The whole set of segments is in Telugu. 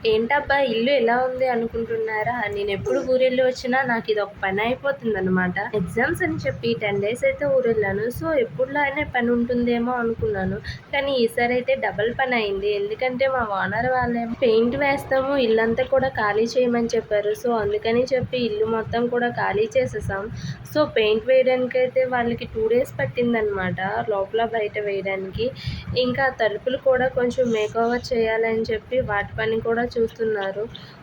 ఏంటబ్బా ఇల్లు ఎలా ఉంది అనుకుంటున్నారా? నేనెప్పుడు ఊరెళ్ళి వచ్చినా నాకిదొక పని అయిపోతుందనమాట. ఎగ్జామ్స్ అని చెప్పి 10 డేస్ అయితే ఊరెళ్ళాను. సో, ఎప్పుడులానే పని ఉంటుందేమో అనుకున్నాను. కానీ ఈసారైతే డబుల్ పనయింది. ఎందుకంటే మా ఓనర్ వాళ్ళేమో పెయింట్ వేస్తాము, ఇల్లంతా కూడా ఖాళీ చేయమని చెప్పారు. సో, అందుకని చెప్పి ఇల్లు మొత్తం కూడా ఖాళీ చేసేసాం. సో, పెయింట్ వేయడానికైతే వాళ్ళకి 2 డేస్ పట్టిందనమాట. లోపల బయట వేయడానికి. ఇంకా తలుపులు కూడా కొంచెం మేకోవర్ చేయాలని చెప్పి వాటి పని కూడా చూస్తున్నారు.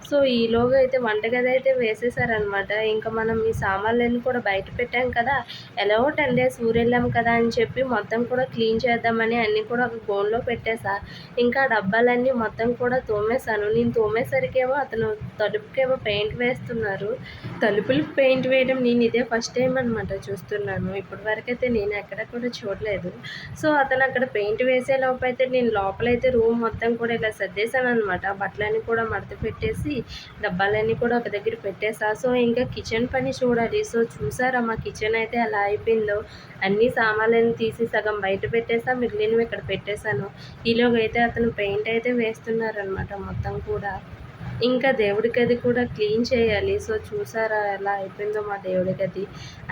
సో, ఈలోగా అయితే వంటగది అయితే వేసేసారనమాట. ఇంకా మనం ఈ సామాన్లన్నీ కూడా బయట పెట్టాం కదా! ఎలాగో 10 డేస్ ఊరెళ్ళాం కదా అని చెప్పి మొత్తం కూడా క్లీన్ చేద్దామని అన్నీ కూడా ఒక గోన్లో పెట్టేసా. ఇంకా డబ్బాలన్నీ మొత్తం కూడా తోమేశాను. నేను తోమేసరికేమో అతను తలుపుకేమో పెయింట్ వేస్తున్నారు. తలుపులకి పెయింట్ వేయడం నేను ఇదే ఫస్ట్ టైం అనమాట చూస్తున్నాను. ఇప్పటివరకైతే నేను ఎక్కడ కూడా చూడలేదు. సో, అతను అక్కడ పెయింట్ వేసేలోపైతే నేను లోపలైతే రూమ్ మొత్తం కూడా ఇలా సర్దేశాననమాట. బట్టలన్నీ కూడా మడత పెట్టేసి, డబ్బాలన్నీ కూడా ఒక దగ్గర పెట్టేసా. సో, ఇంకా కిచెన్ పని చూడాలి. సో, చూసారా మా కిచెన్ అయితే ఎలా అయిపోయిందో. అన్ని సామాన్లన్నీ తీసి సగం బయట పెట్టేసా, మిగిలినవి ఇక్కడ పెట్టేశాను. ఈలోగా అయితే అతను పెయింట్ అయితే వేస్తున్నారనమాట మొత్తం కూడా. ఇంకా దేవుడి గది కూడా క్లీన్ చేయాలి. సో, చూసారా ఎలా అయిపోయిందో మా దేవుడి గది.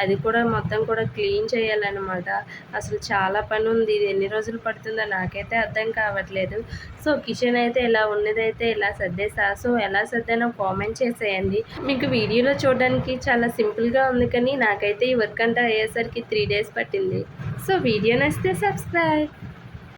అది కూడా మొత్తం కూడా క్లీన్ చేయాలనమాట. అసలు చాలా పనుంది. ఇది ఎన్ని రోజులు పడుతుందో నాకైతే అర్థం కావట్లేదు. సో, కిచెన్ అయితే ఇలా ఉన్నదైతే ఇలా సర్దేసా. సో, ఎలా సర్దానో కామెంట్ చేసేయండి. మీకు వీడియోలో చూడడానికి చాలా సింపుల్‌గా ఉంది కానీ నాకైతే ఈ వర్క్ అంతా అయ్యేసరికి 3 డేస్ పట్టింది. సో, వీడియో నచ్చితే సబ్స్క్రైబ్.